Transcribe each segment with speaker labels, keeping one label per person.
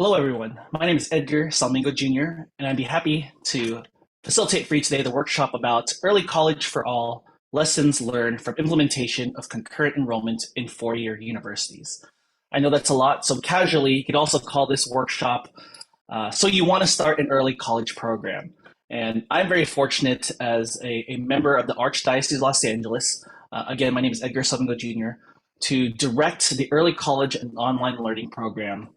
Speaker 1: Hello, everyone. My name is Edgar Salmingo Jr., and I'd be happy to facilitate for you today the workshop about early college for all lessons learned from implementation of concurrent enrollment in four-year universities. I know that's a lot, so casually, you could also call this workshop So You Want to Start an Early College Program. And I'm very fortunate as a member of the Archdiocese of Los Angeles. Again, my name is Edgar Salmingo Jr., to direct the early college and online learning program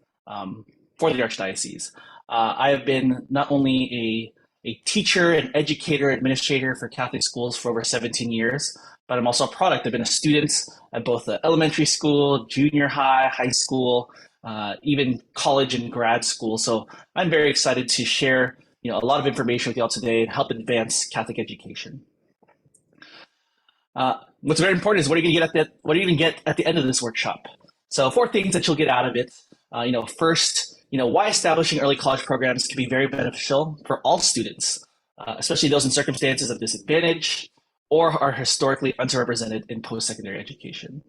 Speaker 1: for the Archdiocese. I have been not only a teacher, an educator, administrator for Catholic schools for over 17 years, but I'm also a product. I've been a student at both the elementary school, junior high, high school, even college and grad school. So I'm very excited to share a lot of information with y'all today and help advance Catholic education. What's very important is what are you going to get at the end of this workshop? So four things that you'll get out of it. First, why establishing early college programs can be very beneficial for all students, especially those in circumstances of disadvantage or are historically underrepresented in post-secondary education.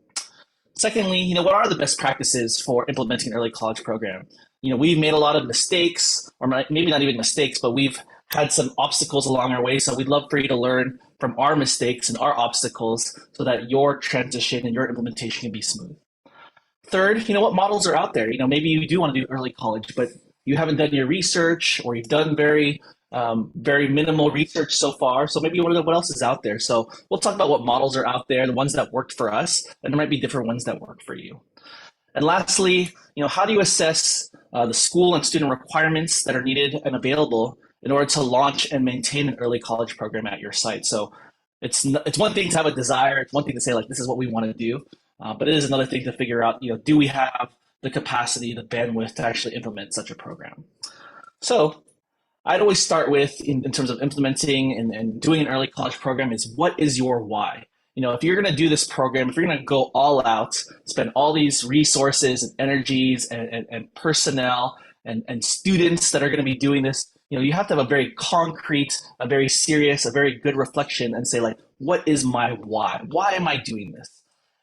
Speaker 1: Secondly, what are the best practices for implementing an early college program? We've made a lot of mistakes, or maybe not even mistakes, but we've had some obstacles along our way. So we'd love for you to learn from our mistakes and our obstacles so that your transition and your implementation can be smooth. Third, what models are out there? Maybe you do want to do early college, but you haven't done your research, or you've done very minimal research so far. So maybe you want to know what else is out there. So we'll talk about what models are out there, the ones that worked for us, and there might be different ones that work for you. And lastly, how do you assess the school and student requirements that are needed and available in order to launch and maintain an early college program at your site? So it's one thing to have a desire. It's one thing to say, like, this is what we want to do. But it is another thing to figure out, do we have the capacity, the bandwidth to actually implement such a program? So I'd always start with, in terms of implementing and doing an early college program, is what is your why? If you're going to do this program, if you're going to go all out, spend all these resources and energies and personnel and students that are going to be doing this, you have to have a very concrete, a very serious, a very good reflection and say, like, what is my why? Why am I doing this?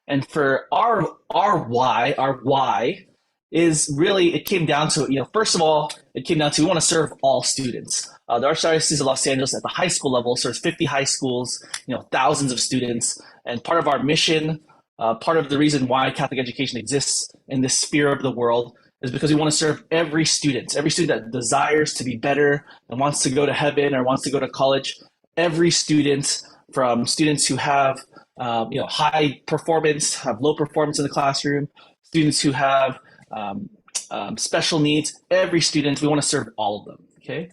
Speaker 1: And for our why is really, it came down to, first of all, it came down to we want to serve all students. The Archdiocese of Los Angeles at the high school level serves 50 high schools, thousands of students. And part of our mission, part of the reason why Catholic education exists in this sphere of the world is because we want to serve every student that desires to be better and wants to go to heaven or wants to go to college. Every student, from students who have high performance, have low performance in the classroom, students who have special needs, every student, we want to serve all of them, okay?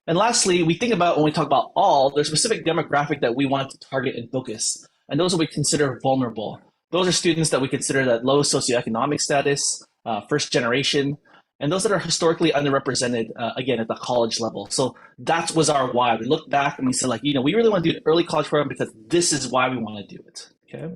Speaker 1: And lastly, we think about, when we talk about all, there's a specific demographic that we want to target and focus, and those are what we consider vulnerable. Those are students that we consider that low socioeconomic status, first generation, and those that are historically underrepresented, again, at the college level. So that was our why. We looked back and we said, like, we really want to do an early college program because this is why we want to do it, okay?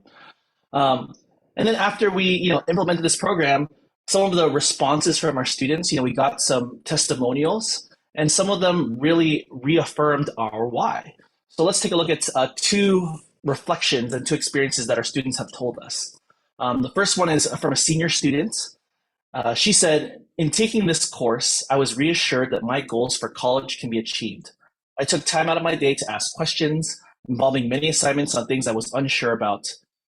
Speaker 1: And then after we, implemented this program, some of the responses from our students, we got some testimonials, and some of them really reaffirmed our why. So let's take a look at two reflections and two experiences that our students have told us. The first one is from a senior student. She said, in taking this course, I was reassured that my goals for college can be achieved. I took time out of my day to ask questions, involving many assignments on things I was unsure about,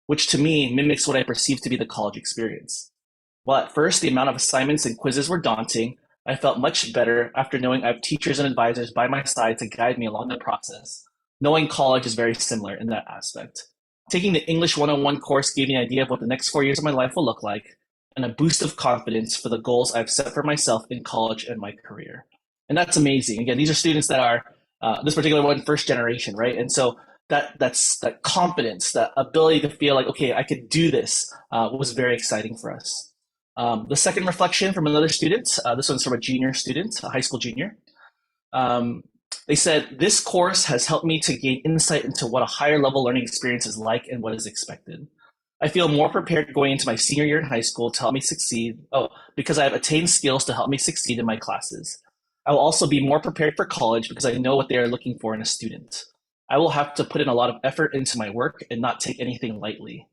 Speaker 1: which to me mimics what I perceive to be the college experience. While at first the amount of assignments and quizzes were daunting, I felt much better after knowing I have teachers and advisors by my side to guide me along the process. Knowing college is very similar in that aspect. Taking the English 101 course gave me an idea of what the next 4 years of my life will look like, and a boost of confidence for the goals I've set for myself in college and my career. And that's amazing. Again, these are students that are, this particular one, first generation, right? And so that's that confidence, that ability to feel like, okay, I could do this, was very exciting for us. The second reflection from another student, this one's from a junior student, a high school junior. They said, this course has helped me to gain insight into what a higher level learning experience is like and what is expected. I feel more prepared going into my senior year in high school to help me succeed. Because I have attained skills to help me succeed in my classes. I will also be more prepared for college because I know what they are looking for in a student. I will have to put in a lot of effort into my work and not take anything lightly.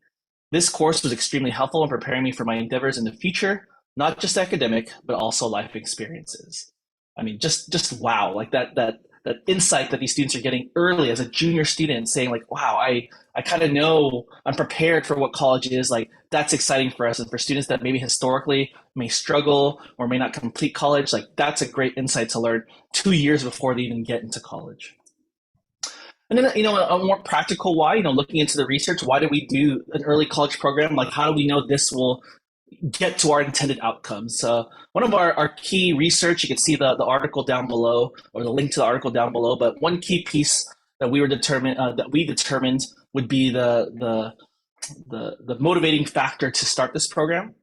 Speaker 1: This course was extremely helpful in preparing me for my endeavors in the future, not just academic, but also life experiences. I mean, just wow, like that insight that these students are getting early as a junior student, saying like, wow, I kind of know, I'm prepared for what college is. Like, that's exciting for us. And for students that maybe historically may struggle or may not complete college, like that's a great insight to learn 2 years before they even get into college. And then, a more practical why, looking into the research, why do we do an early college program? Like, how do we know this will get to our intended outcomes? So one of our key research, you can see the article down below, or the link to the article down below, but one key piece that we determined would be the motivating factor to start this program.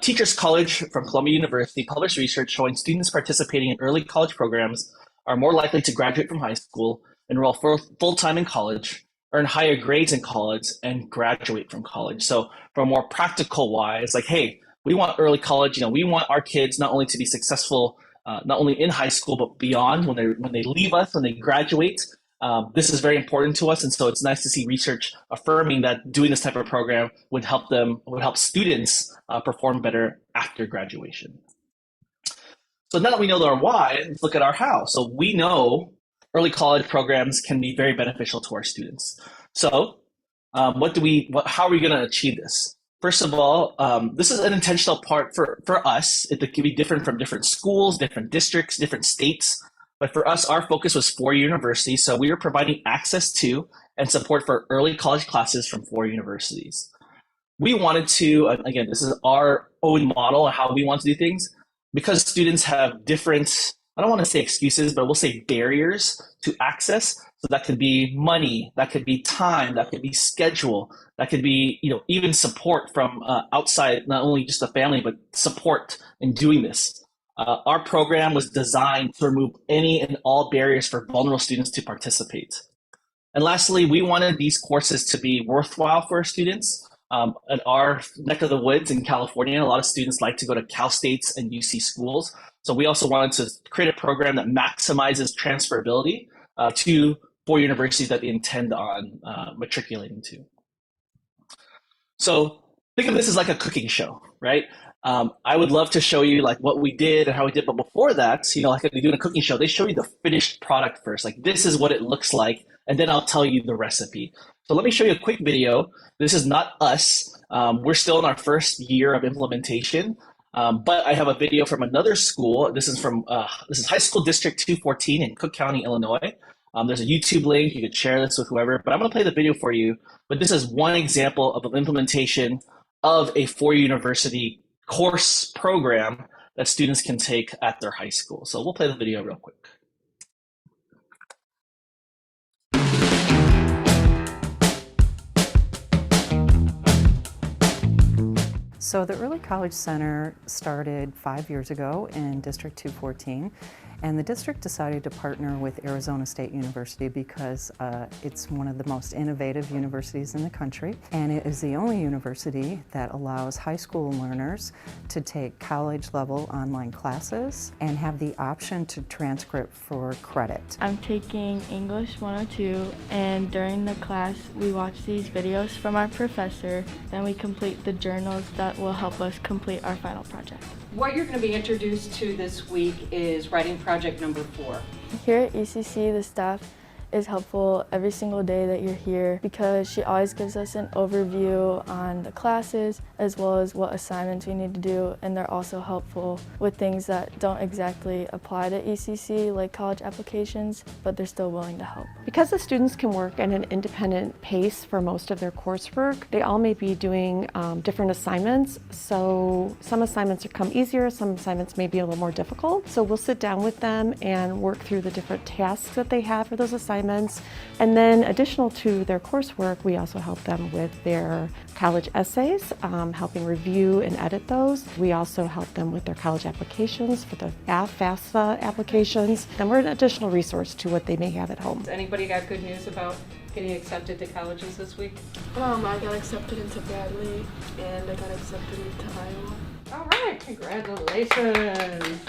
Speaker 1: Teachers College from Columbia University published research showing students participating in early college programs are more likely to graduate from high school, enroll full-time in college, earn higher grades in college, and graduate from college. So for a more practical wise, like, hey, we want early college. We want our kids not only to be successful, not only in high school, but beyond when they leave us, when they graduate. This is very important to us, and so it's nice to see research affirming that doing this type of program would help students perform better after graduation. So now that we know our why, let's look at our how. So we know early college programs can be very beneficial to our students. So how are we going to achieve this? First of all, this is an intentional part for us. It can be different from different schools, different districts, different states. But for us, our focus was 4 universities. So we were providing access to and support for early college classes from 4 universities. We wanted to, again, this is our own model of how we want to do things, because students have different, I don't want to say excuses, but we'll say barriers to access. So that could be money, that could be time, that could be schedule, that could be, even support from outside, not only just the family, but support in doing this. Our program was designed to remove any and all barriers for vulnerable students to participate. And lastly, we wanted these courses to be worthwhile for our students. At our neck of the woods in California, a lot of students like to go to Cal States and UC schools. So we also wanted to create a program that maximizes transferability to 4 universities that they intend on matriculating to. So think of this as like a cooking show, right? I would love to show you like what we did and how we did, but before that, like they do in a cooking show, they show you the finished product first. Like, this is what it looks like, and then I'll tell you the recipe. So let me show you a quick video. This is not us. We're still in our first year of implementation, but I have a video from another school. This is High School District 214 in Cook County, Illinois. There's a YouTube link. You could share this with whoever, but I'm going to play the video for you. But this is one example of an implementation of a 4 university course program that students can take at their high school. So we'll play the video real quick.
Speaker 2: So the Early College Center started 5 years ago in District 214, and the district decided to partner with Arizona State University because it's one of the most innovative universities in the country, and it is the only university that allows high school learners to take college-level online classes and have the option to transcript for credit.
Speaker 3: I'm taking English 102, and during the class we watch these videos from our professor, then we complete the journals that will help us complete our final project.
Speaker 4: What you're going to be introduced to this week is writing project number 4.
Speaker 3: Here at ECC, the staff is helpful every single day that you're here because she always gives us an overview on the classes as well as what assignments we need to do, and they're also helpful with things that don't exactly apply to ECC, like college applications, but they're still willing to help.
Speaker 5: Because the students can work at an independent pace for most of their coursework, they all may be doing different assignments, so some assignments come easier, some assignments may be a little more difficult. So we'll sit down with them and work through the different tasks that they have for those assignments. And then additional to their coursework, we also help them with their college essays, helping review and edit those. We also help them with their college applications for the FAFSA applications. And we're an additional resource to what they may have at home.
Speaker 4: Anybody got good news about getting accepted to colleges this week?
Speaker 3: I got accepted into Bradley and I got accepted into Iowa.
Speaker 4: All right, congratulations.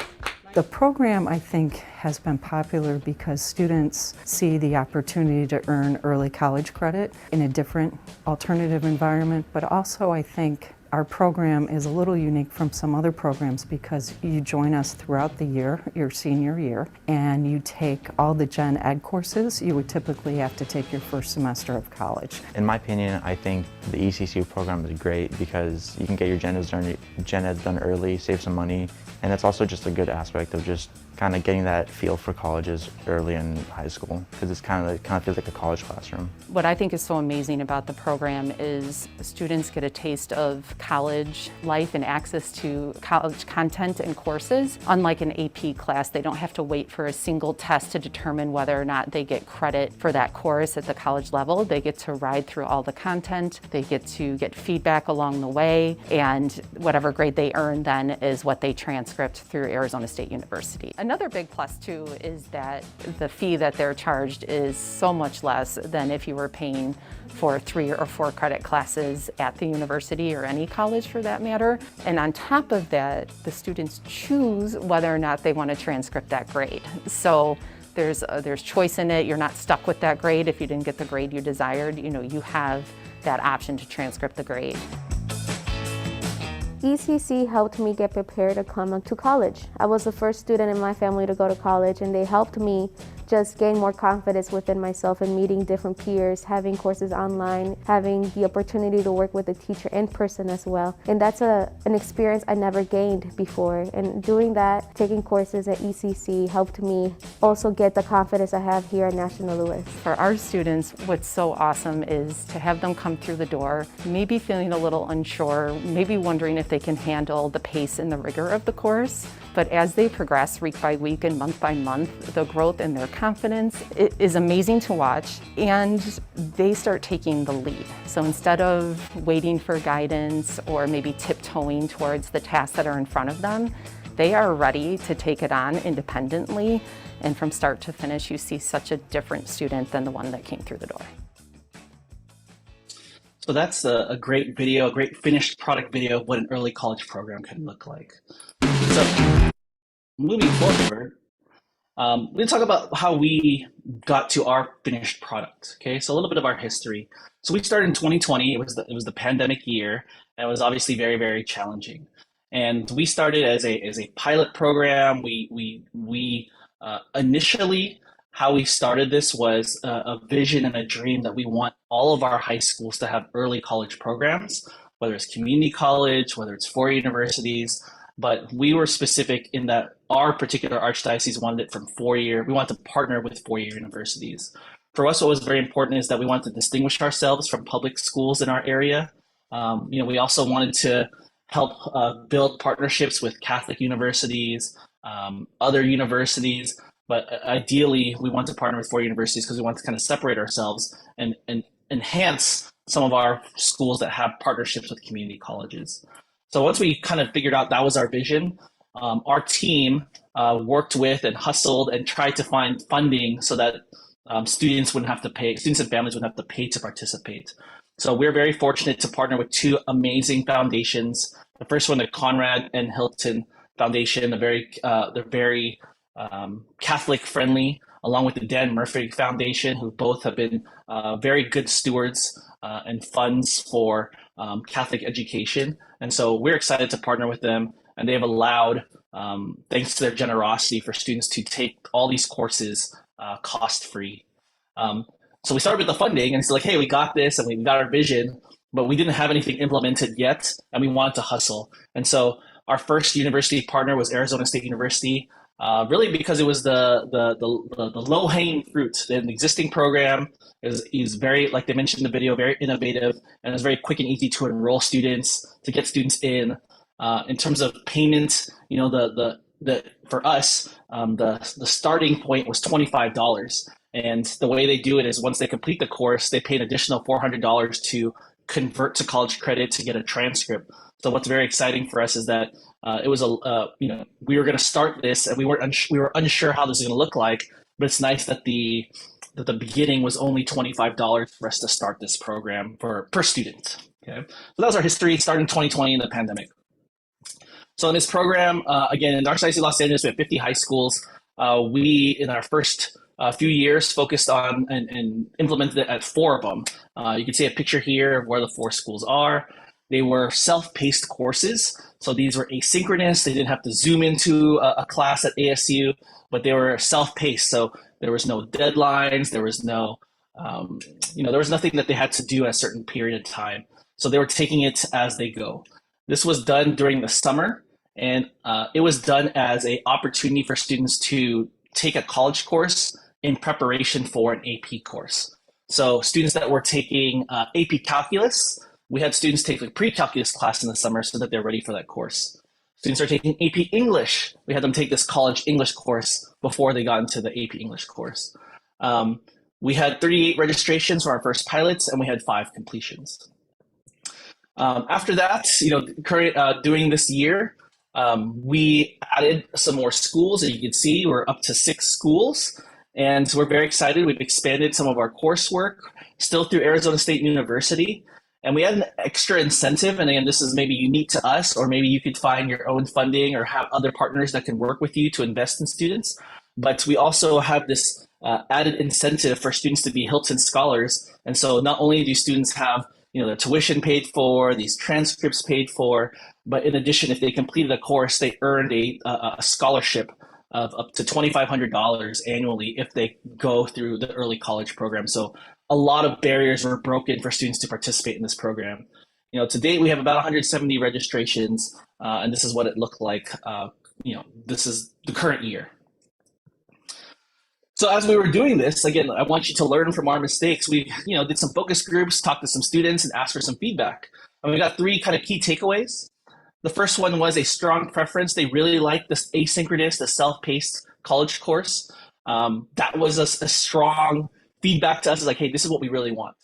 Speaker 2: The program, I think, has been popular because students see the opportunity to earn early college credit in a different alternative environment, but also I think Our program is a little unique from some other programs because you join us throughout the year, your senior year, and you take all the gen ed courses you would typically have to take your first semester of college.
Speaker 6: In my opinion, I think the ECCU program is great because you can get your gen ed done early, save some money, and it's also just a good aspect of just kind of getting that feel for colleges early in high school because it kind of feels like a college classroom.
Speaker 7: What I think is so amazing about the program is students get a taste of college life and access to college content and courses. Unlike an AP class, they don't have to wait for a single test to determine whether or not they get credit for that course at the college level. They get to ride through all the content, they get to get feedback along the way, and whatever grade they earn then is what they transcript through Arizona State University. Another big plus too is that the fee that they're charged is so much less than if you were paying for 3 or 4 credit classes at the university or any college for that matter. And on top of that, the students choose whether or not they want to transcript that grade. So there's choice in it. You're not stuck with that grade if you didn't get the grade you desired. You know, you have that option to transcript the grade.
Speaker 8: ECC helped me get prepared to come to college. I was the first student in my family to go to college, and they helped me just gain more confidence within myself and meeting different peers, having courses online, having the opportunity to work with a teacher in person as well. And that's an experience I never gained before. And doing that, taking courses at ECC helped me also get the confidence I have here at National Louis.
Speaker 7: For our students, what's so awesome is to have them come through the door, maybe feeling a little unsure, maybe wondering if they can handle the pace and the rigor of the course. But as they progress week by week and month by month, the growth in their confidence is amazing to watch, and they start taking the lead. So instead of waiting for guidance or maybe tiptoeing towards the tasks that are in front of them, they are ready to take it on independently. And from start to finish, you see such a different student than the one that came through the door.
Speaker 1: So that's a great video, a great finished product video of what an early college program can look like. So moving forward, we're going to talk about how we got to our finished product. Okay, so a little bit of our history. So we started in 2020. It was the pandemic year, and it was obviously very, very challenging. And we started as a pilot program. We initially, how we started this was a vision and a dream that we want all of our high schools to have early college programs, whether it's community college, whether it's 4 universities. But we were specific in that our particular archdiocese wanted it from 4-year. We wanted to partner with 4-year universities. For us, what was very important is that we wanted to distinguish ourselves from public schools in our area. We also wanted to help build partnerships with Catholic universities, other universities. But ideally, we want to partner with 4 universities because we want to kind of separate ourselves and enhance some of our schools that have partnerships with community colleges. So once we kind of figured out that was our vision, our team worked with and hustled and tried to find funding so that students and families wouldn't have to pay to participate. So we're very fortunate to partner with 2 amazing foundations. The first one, the Conrad and Hilton Foundation, they're very Catholic friendly, along with the Dan Murphy Foundation, who both have been very good stewards and funds for Catholic education. And so we're excited to partner with them, and they've allowed, thanks to their generosity, for students to take all these courses cost-free. So we started with the funding, and it's like, hey, we got this, and we got our vision, but we didn't have anything implemented yet, and we wanted to hustle. And so our first university partner was Arizona State University, really because it was the low-hanging fruit. The existing program is very, like they mentioned in the video, very innovative, and it's very quick and easy to enroll students, to get students in. In terms of payment, for us, the starting point was $25. And the way they do it is once they complete the course, they pay an additional $400 to convert to college credit to get a transcript. So what's very exciting for us is that it was we were going to start this, and we were unsure how this is going to look like. But it's nice that the beginning was only $25 for us to start this program per student. Okay, so that was our history. Starting in 2020 in the pandemic. So in this program, again, in the Archdiocese of Los Angeles, we have 50 high schools. We, in our first few years, focused on and implemented it at 4 of them. You can see a picture here of where the 4 schools are. They were self-paced courses. So these were asynchronous. They didn't have to zoom into a class at ASU, but they were self-paced. So there was no deadlines. There was no, there was nothing that they had to do at a certain period of time. So they were taking it as they go. This was done during the summer, and it was done as an opportunity for students to take a college course in preparation for an AP course. So students that were taking AP Calculus, we had students take a pre-calculus class in the summer so that they're ready for that course. Students are taking AP English. We had them take this college English course before they got into the AP English course. We had 38 registrations for our first pilots, and we had 5 completions. After that, during this year, we added some more schools. As you can see, we're up to 6 schools, and we're very excited. We've expanded some of our coursework, still through Arizona State University. And we had an extra incentive, and again, this is maybe unique to us, or maybe you could find your own funding or have other partners that can work with you to invest in students. But we also have this added incentive for students to be Hilton Scholars. And so not only do students have their tuition paid for, these transcripts paid for, but in addition, if they completed a course, they earned a scholarship of up to $2,500 annually if they go through the early college program. So a lot of barriers were broken for students to participate in this program. To date, we have about 170 registrations, and this is what it looked like. This is the current year. So as we were doing this, again, I want you to learn from our mistakes. We, did some focus groups, talked to some students, and asked for some feedback. And we got 3 kind of key takeaways. The first one was a strong preference. They really liked this asynchronous, the self-paced college course. That was a strong feedback to us. Is like, hey, this is what we really want.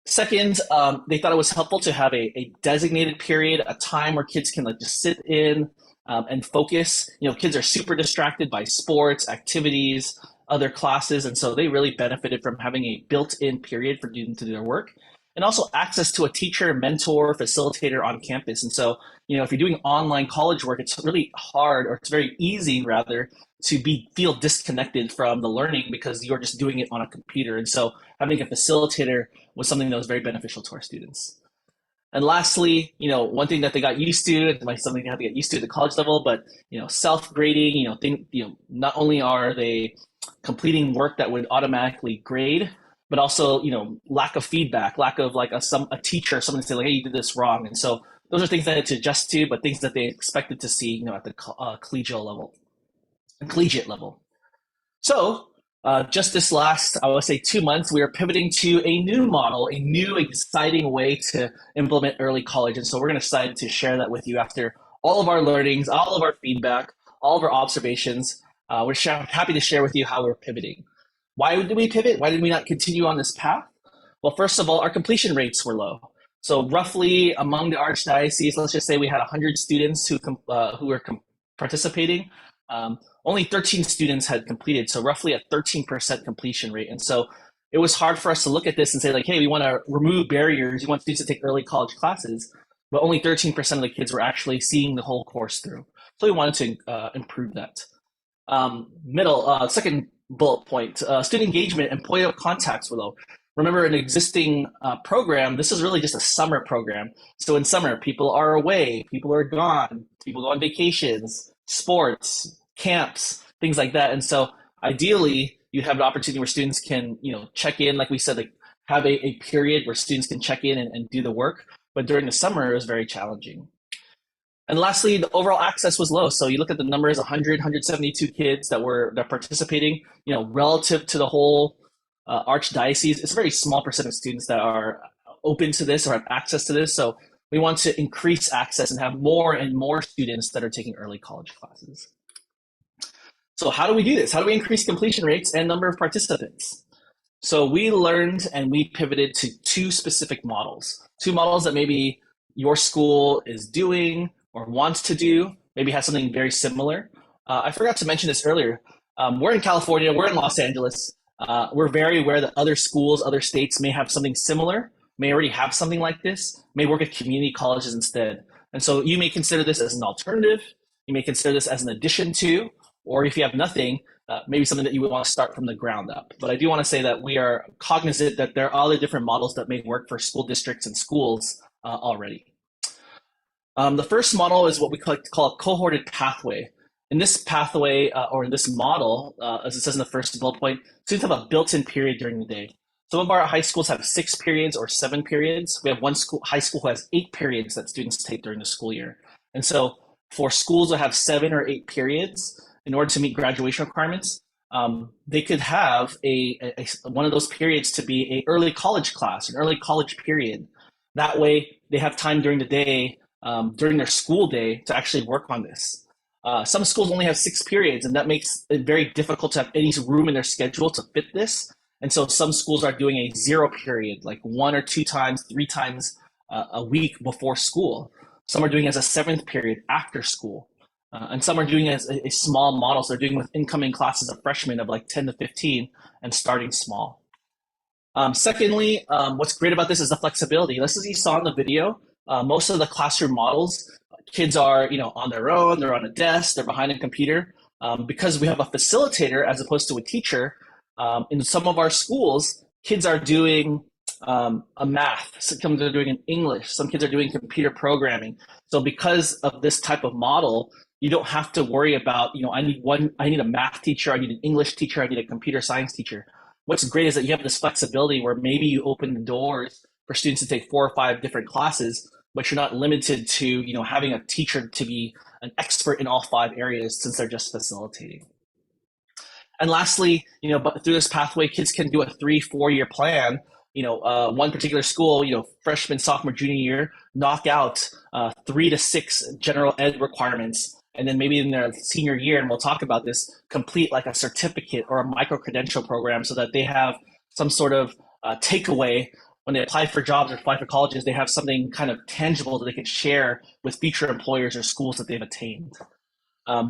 Speaker 1: Second, they thought it was helpful to have a designated period, a time where kids can just sit in and focus. Kids are super distracted by sports, activities, other classes, and so they really benefited from having a built-in period for them to do their work, and also access to a teacher, mentor, facilitator on campus. And so, if you're doing online college work, it's really hard, or it's very easy rather, to feel disconnected from the learning because you're just doing it on a computer. And so having a facilitator was something that was very beneficial to our students. And lastly, one thing that they got used to, and something they have to get used to at the college level, but self-grading, not only are they completing work that would automatically grade, but also, lack of feedback, lack of a teacher, someone to say hey, you did this wrong. And so those are things that they had to adjust to, but things that they expected to see, at the collegiate level. So just this last, I would say 2 months, we are pivoting to a new model, a new exciting way to implement early college. And so we're going to decide to share that with you after all of our learnings, all of our feedback, all of our observations. We're happy to share with you how we're pivoting. Why did we pivot? Why did we not continue on this path? Well, first of all, our completion rates were low. So roughly among the Archdiocese, let's just say we had 100 students who were participating. Only 13 students had completed, so roughly a 13% completion rate. And so it was hard for us to look at this and say hey, we want to remove barriers. We want students to take early college classes, but only 13% of the kids were actually seeing the whole course through. So we wanted to improve that. Second bullet point, student engagement and point of contacts were low. Remember, an existing program, this is really just a summer program. So in summer, people are away, people are gone, people go on vacations, sports, camps, things like that. And so ideally, you have an opportunity where students can, check in, like we said, have a period where students can check in and do the work. But during the summer, it was very challenging. And lastly, the overall access was low. So you look at the numbers, 172 kids that were participating, relative to the whole Archdiocese, it's a very small percent of students that are open to this or have access to this. So we want to increase access and have more and more students that are taking early college classes. So how do we do this? How do we increase completion rates and number of participants? So we learned and we pivoted to 2 specific models, 2 models that maybe your school is doing or wants to do, maybe has something very similar. I forgot to mention this earlier. We're in California, we're in Los Angeles. We're very aware that other schools, other states may have something similar, may already have something like this, may work at community colleges instead. And so you may consider this as an alternative, you may consider this as an addition to, or if you have nothing, maybe something that you would want to start from the ground up. But I do want to say that we are cognizant that there are other different models that may work for school districts and schools already. The first model is what we call a cohorted pathway. In this pathway, or in this model, as it says in the first bullet point, students have a built-in period during the day. Some of our high schools have 6 periods or 7 periods. We have one high school who has 8 periods that students take during the school year. And so for schools that have 7 or 8 periods, in order to meet graduation requirements, they could have one of those periods to be an early college class, an early college period. That way they have time during the day, during their school day, to actually work on this. Some schools only have 6 periods, and that makes it very difficult to have any room in their schedule to fit this. And so some schools are doing a 0 period, like 1 or 2 times, 3 times a week before school. Some are doing as a 7th period after school. And some are doing as a small model. So they're doing with incoming classes of freshmen of like 10 to 15 and starting small. Secondly, what's great about this is the flexibility. This is, you saw in the video, most of the classroom models, kids are, on their own, they're on a desk, they're behind a computer. Because we have a facilitator as opposed to a teacher, in some of our schools, kids are doing a math, some kids are doing an English, some kids are doing computer programming. So because of this type of model, you don't have to worry about, I need a math teacher, I need an English teacher, I need a computer science teacher. What's great is that you have this flexibility where maybe you open the doors for students to take 4 or 5 different classes, but you're not limited to, having a teacher to be an expert in all 5 areas, since they're just facilitating. And lastly, but through this pathway, kids can do a 3-4 year plan. One particular school, freshman, sophomore, junior year, knock out 3 to 6 general ed requirements. And then maybe in their senior year, and we'll talk about this, complete like a certificate or a micro-credential program so that they have some sort of takeaway when they apply for jobs or apply for colleges. They have something kind of tangible that they can share with future employers or schools that they've attained.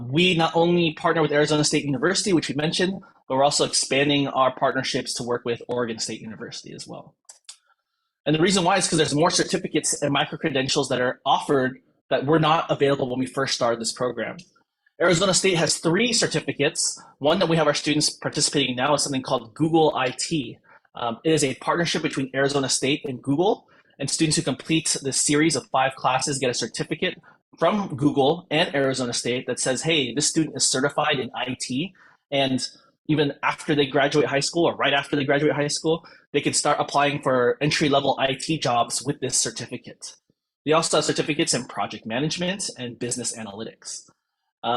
Speaker 1: We not only partner with Arizona State University, which we mentioned, but we're also expanding our partnerships to work with Oregon State University as well. And the reason why is because there's more certificates and micro-credentials that are offered that were not available when we first started this program. Arizona State has 3 certificates. One that we have our students participating now is something called Google IT. It is a partnership between Arizona State and Google, and students who complete this series of 5 classes get a certificate from Google and Arizona State that says, hey, this student is certified in IT, and even after they graduate high school or right after they graduate high school, they can start applying for entry-level IT jobs with this certificate. They also have certificates in project management and business analytics.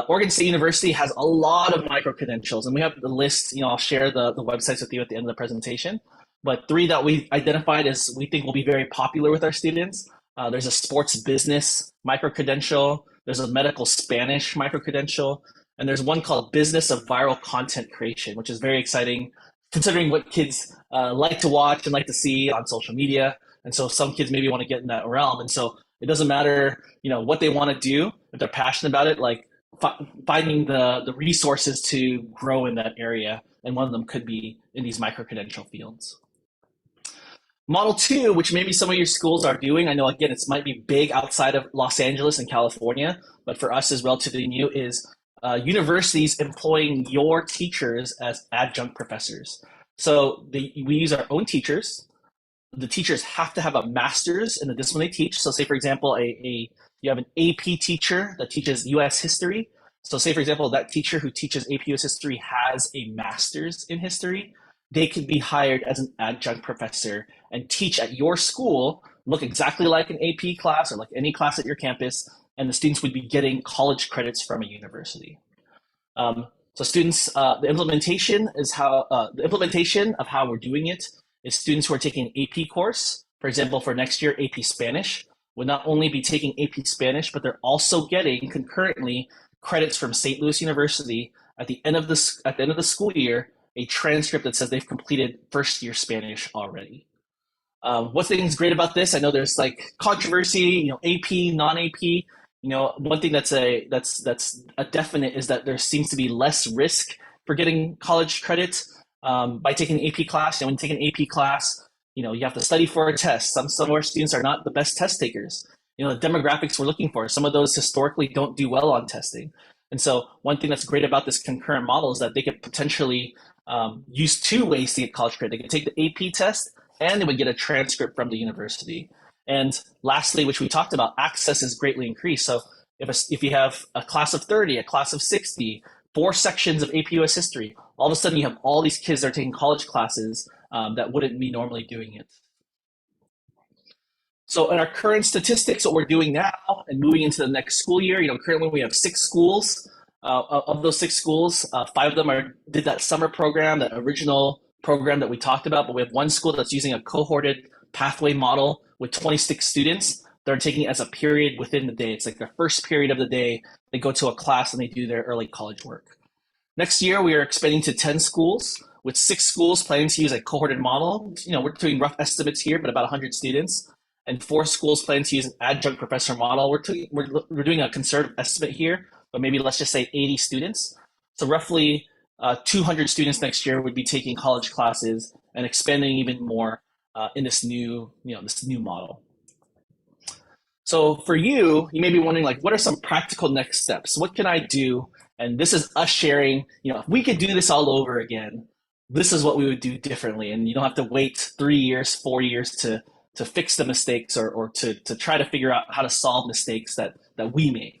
Speaker 1: Oregon State University has a lot of micro-credentials, and we have the list. I'll share the websites with you at the end of the presentation. But 3 that we identified as we think will be very popular with our students. There's a sports business micro-credential. There's a medical Spanish micro-credential. And there's one called Business of Viral Content Creation, which is very exciting, considering what kids like to watch and like to see on social media. And so some kids maybe want to get in that realm. And so it doesn't matter, what they want to do, if they're passionate about it, like finding the resources to grow in that area. And one of them could be in these micro-credential fields. Model 2, which maybe some of your schools are doing, I know, again, it might be big outside of Los Angeles and California, but for us is relatively new, is universities employing your teachers as adjunct professors. So we use our own teachers. The teachers have to have a master's in the discipline they teach. So say, for example, you have an AP teacher that teaches U.S. history. So say, for example, that teacher who teaches AP U.S. history has a master's in history. They could be hired as an adjunct professor and teach at your school, look exactly like an AP class or like any class at your campus, and the students would be getting college credits from a university. So students, the implementation of how we're doing it is students who are taking an AP course, for example, for next year, AP Spanish, would not only be taking AP Spanish, but they're also getting concurrently credits from St. Louis University at the end of the school year, a transcript that says they've completed first year Spanish already. What's great about this? I know there's like controversy, AP, non-AP. One thing that's a definite is that there seems to be less risk for getting college credit by taking an AP class. When you take an AP class, you have to study for a test. Some of our students are not the best test takers. The demographics we're looking for, some of those historically don't do well on testing. And so one thing that's great about this concurrent model is that they could potentially use 2 ways to get college credit. They could take the AP test and they would get a transcript from the university. And lastly, which we talked about, access is greatly increased. So if you have a class of 30, a class of 60, 4 sections of AP US history, all of a sudden you have all these kids that are taking college classes that wouldn't be normally doing it. So in our current statistics, what we're doing now and moving into the next school year, currently we have 6 schools. Of those 6 schools, 5 of them did that summer program, that original program that we talked about, but we have 1 school that's using a cohorted pathway model with 26 students. They're taking it as a period within the day. It's like their first period of the day. They go to a class and they do their early college work. Next year, we are expanding to 10 schools, with 6 schools planning to use a cohorted model. We're doing rough estimates here, but about 100 students. And 4 schools planning to use an adjunct professor model. We're doing a conservative estimate here, but maybe let's just say 80 students. So roughly 200 students next year would be taking college classes and expanding even more in this new model. So for you may be wondering, like, what are some practical next steps? What can I do? And this is us sharing, if we could do this all over again, this is what we would do differently. And you don't have to wait 3 years, 4 years to fix the mistakes or to try to figure out how to solve mistakes that we made.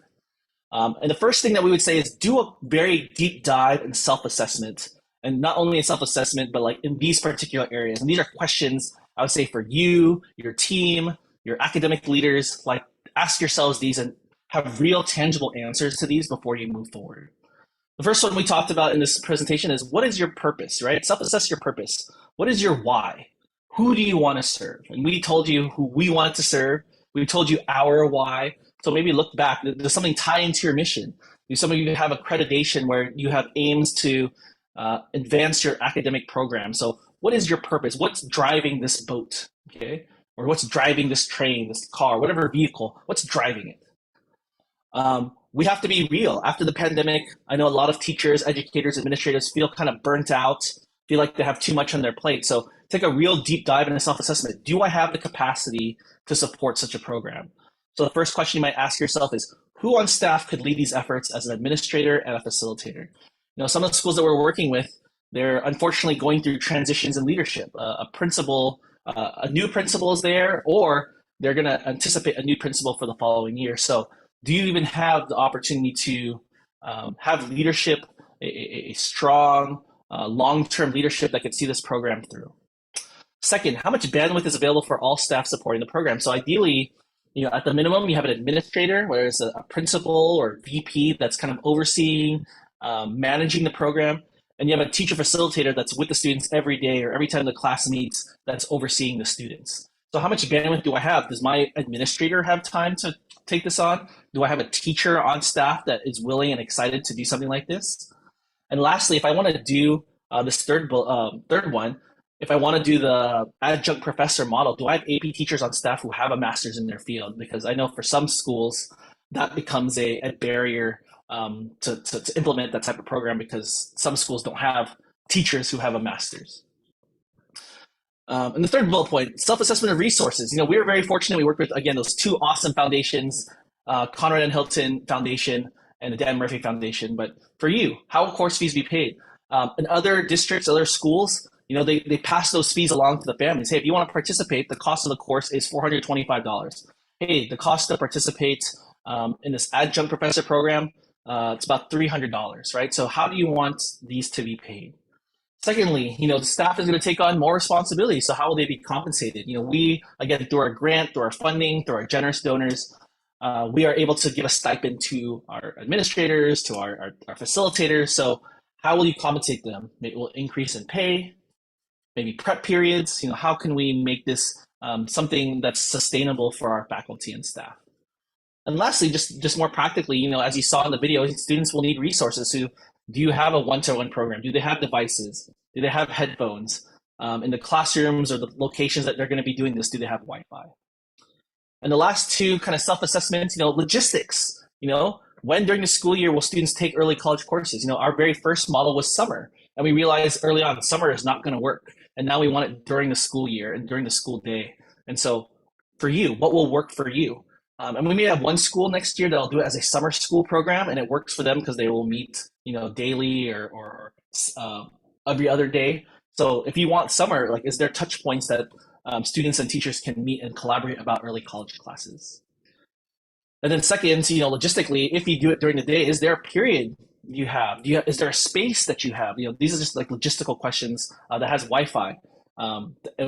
Speaker 1: And the first thing that we would say is do a very deep dive in self-assessment, and not only in self-assessment, but like in these particular areas. And these are questions I would say for you, your team, your academic leaders, like ask yourselves these and have real tangible answers to these before you move forward. The first one we talked about in this presentation is, what is your purpose, right? Self-assess your purpose. What is your why? Who do you want to serve? And we told you who we wanted to serve. We told you our why. So maybe look back. Does something tie into your mission? Do some of you have accreditation where you have aims to advance your academic program? So what is your purpose? What's driving this boat, okay? Or what's driving this train, this car, whatever vehicle? What's driving it? We have to be real. After the pandemic, I know a lot of teachers, educators, administrators feel kind of burnt out, feel like they have too much on their plate. So take a real deep dive into self-assessment. Do I have the capacity to support such a program? So the first question you might ask yourself is, who on staff could lead these efforts as an administrator and a facilitator? Some of the schools that we're working with, they're unfortunately going through transitions in leadership. A new principal is there, or they're going to anticipate a new principal for the following year. So do you even have the opportunity to have leadership, a strong, long-term leadership that can see this program through? Second, how much bandwidth is available for all staff supporting the program? So ideally, at the minimum, you have an administrator, whether it's a principal or VP that's kind of overseeing, managing the program, and you have a teacher facilitator that's with the students every day or every time the class meets that's overseeing the students. So how much bandwidth do I have? Does my administrator have time to take this on? Do I have a teacher on staff that is willing and excited to do something like this? And lastly, if I want to do this third one, if I want to do the adjunct professor model, do I have AP teachers on staff who have a master's in their field? Because I know for some schools, that becomes a barrier to implement that type of program, because some schools don't have teachers who have a master's. And the third bullet point, self-assessment of resources. We were very fortunate. We worked with, again, those 2 awesome foundations, Conrad and Hilton Foundation and the Dan Murphy Foundation. But for you, how will course fees be paid? In other districts, other schools, they pass those fees along to the families. Hey, if you want to participate, the cost of the course is $425. Hey, the cost to participate in this adjunct professor program, it's about $300, right? So how do you want these to be paid? Secondly, the staff is going to take on more responsibility. So how will they be compensated? We, again, through our grant, through our funding, through our generous donors, we are able to give a stipend to our administrators, to our facilitators. So how will you compensate them? Maybe it will increase in pay, maybe prep periods. How can we make this something that's sustainable for our faculty and staff? And lastly, just more practically, as you saw in the video, students will need resources. So do you have a one-to-one program? Do they have devices? Do they have headphones? In the classrooms or the locations that they're going to be doing this, do they have Wi-Fi? And the last 2 kind of self-assessments, logistics. When during the school year will students take early college courses? Our very first model was summer, and we realized early on summer is not going to work. And now we want it during the school year and during the school day. And so for you, what will work for you? And we may have one school next year that'll do it as a summer school program, and it works for them because they will meet, daily or every other day. So if you want summer, like, is there touch points that students and teachers can meet and collaborate about early college classes. And then second, logistically, if you do it during the day, is there a period you have? Is there a space that you have? These are just like logistical questions that has Wi-Fi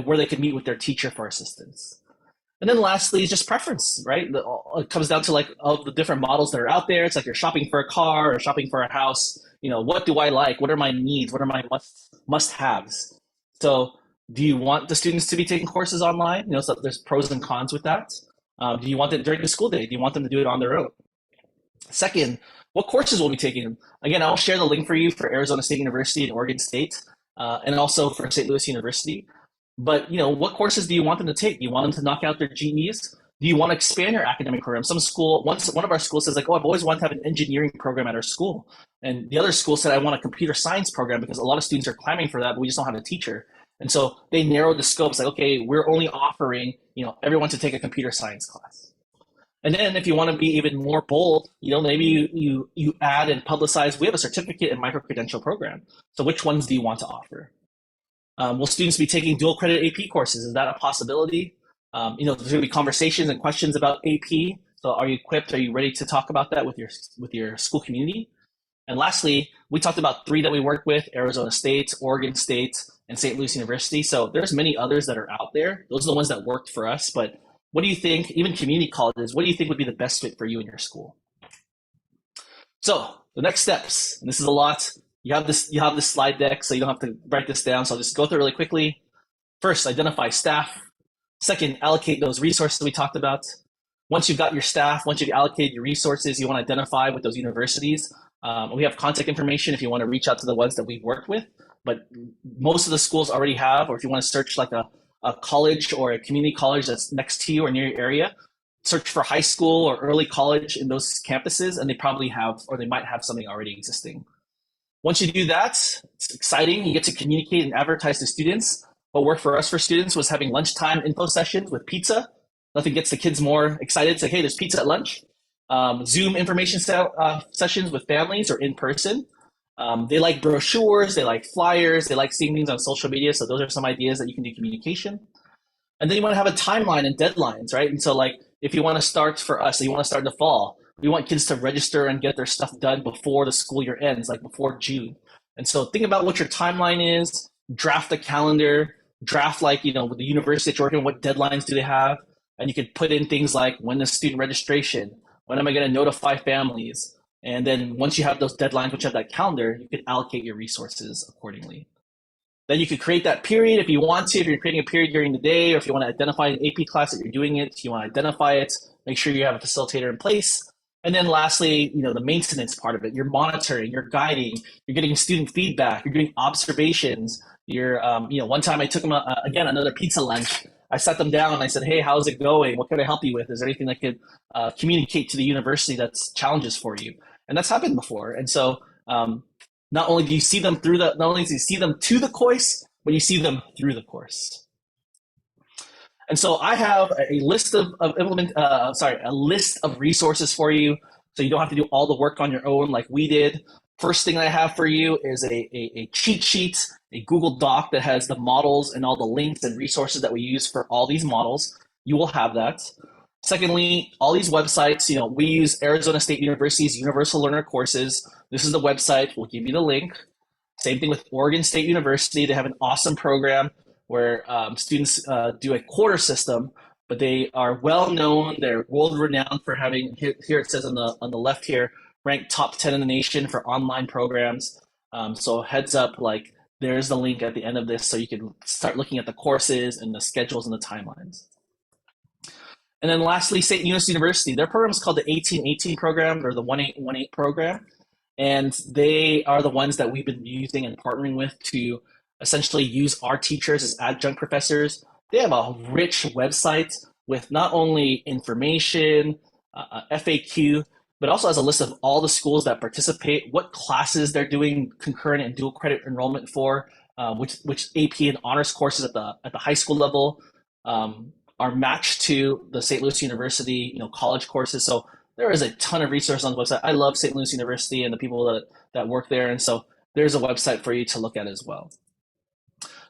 Speaker 1: where they can meet with their teacher for assistance. And then lastly is just preference, right? It comes down to like of the different models that are out there. It's like you're shopping for a car or shopping for a house. What do I like? What are my needs? What are my must-haves? So do you want the students to be taking courses online? So there's pros and cons with that. Do you want it during the school day? Do you want them to do it on their own? Second, what courses will be taking? Again, I'll share the link for you for Arizona State University and Oregon State, and also for St. Louis University. But what courses do you want them to take? Do you want them to knock out their GEs? Do you want to expand your academic program? One of our schools says like, I've always wanted to have an engineering program at our school. And the other school said, I want a computer science program because a lot of students are clamoring for that, but we just don't have a teacher. And so they narrowed the scope. It's like, okay, we're only offering, everyone to take a computer science class. And then if you want to be even more bold, maybe you add and publicize, we have a certificate and micro-credential program. So which ones do you want to offer? Will students be taking dual credit AP courses? Is that a possibility? There's going to be conversations and questions about AP. So are you equipped? Are you ready to talk about that with your school community? And lastly, we talked about 3 that we work with: Arizona State, Oregon State, and St. Louis University. So there's many others that are out there. Those are the ones that worked for us. But what do you think, even community colleges, what do you think would be the best fit for you and your school? So the next steps, and this is a lot. You have this slide deck, so you don't have to write this down. So I'll just go through it really quickly. First, identify staff. Second, allocate those resources we talked about. Once you've got your staff, once you've allocated your resources, you want to identify with those universities. We have contact information if you want to reach out to the ones that we've worked with, but most of the schools already have, or if you want to search like a college or a community college that's next to you or near your area, search for high school or early college in those campuses, and they probably have, or they might have something already existing. Once you do that, it's exciting. You get to communicate and advertise to students. What worked for us for students was having lunchtime info sessions with pizza. Nothing gets the kids more excited. It's like, hey, there's pizza at lunch. Zoom information sessions with families or in person. They like brochures, they like flyers, they like seeing things on social media. So those are some ideas that you can do communication. And then you want to have a timeline and deadlines, right? And so like, if you want to start for us, so you want to start in the fall, we want kids to register and get their stuff done before the school year ends, like before June. And so think about what your timeline is, draft a calendar, draft like, with the university that you're working, what deadlines do they have? And you could put in things like when is student registration? When am I going to notify families? And then once you have those deadlines, once you have that calendar, you can allocate your resources accordingly. Then you could create that period if you want to, if you're creating a period during the day, or if you want to identify an AP class that you're doing it, you want to identify it, make sure you have a facilitator in place. And then lastly, the maintenance part of it, you're monitoring, you're guiding, you're getting student feedback, you're doing observations. You're, one time I took them, again, another pizza lunch. I sat them down and I said, hey, how's it going? What can I help you with? Is there anything that could communicate to the university that's challenges for you? And that's happened before. And so not only do you see them to the course, but you see them through the course. And so I have a list of resources for you, so you don't have to do all the work on your own like we did. First thing I have for you is a cheat sheet, a Google Doc that has the models and all the links and resources that we use for all these models. You will have that. Secondly, all these websites, we use Arizona State University's Universal Learner courses. This is the website. We'll give you the link. Same thing with Oregon State University. They have an awesome program where students do a quarter system, but they are well known. They're world renowned for having, here it says on the left here, ranked top 10 in the nation for online programs. So heads up, like there's the link at the end of this so you can start looking at the courses and the schedules and the timelines. And then lastly, St. Louis University, their program is called the 1818 program or the 1818 program. And they are the ones that we've been using and partnering with to essentially use our teachers as adjunct professors. They have a rich website with not only information, FAQ, but also has a list of all the schools that participate, what classes they're doing concurrent and dual credit enrollment for, which AP and honors courses at the high school level are matched to the St. Louis University college courses. So there is a ton of resources on the website. I love St. Louis University and the people that work there. And so there's a website for you to look at as well.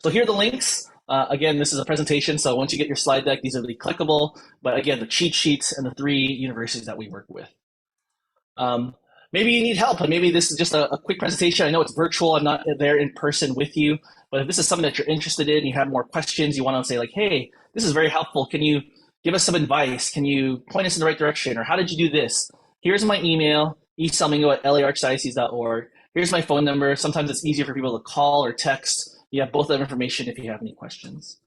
Speaker 1: So here are the links. Again, this is a presentation, so once you get your slide deck, these are really clickable. But again, the cheat sheets and the 3 universities that we work with. Maybe you need help, and maybe this is just a quick presentation. I know it's virtual, I'm not there in person with you, but if this is something that you're interested in, you have more questions, you want to say like, hey, this is very helpful. Can you give us some advice? Can you point us in the right direction? Or how did you do this? Here's my email, esalmingo@laarchdiocese.org. Here's my phone number. Sometimes it's easier for people to call or text. You have both that information if you have any questions.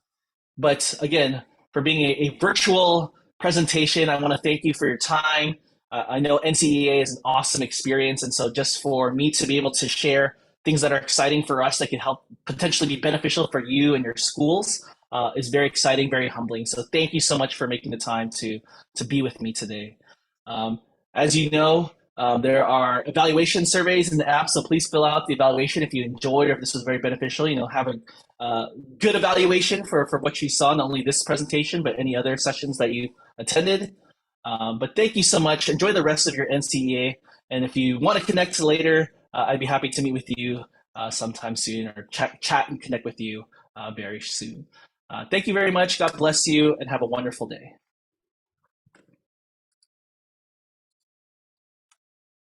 Speaker 1: But again, for being a virtual presentation, I want to thank you for your time. I know NCEA is an awesome experience, and so just for me to be able to share things that are exciting for us that can help potentially be beneficial for you and your schools is very exciting, very humbling. So thank you so much for making the time to be with me today. As you know, there are evaluation surveys in the app, so please fill out the evaluation if you enjoyed or if this was very beneficial. Have a good evaluation for what you saw, not only this presentation, but any other sessions that you attended. But thank you so much. Enjoy the rest of your NCEA. And if you want to connect later, I'd be happy to meet with you sometime soon or chat and connect with you very soon. Thank you very much. God bless you and have a wonderful day.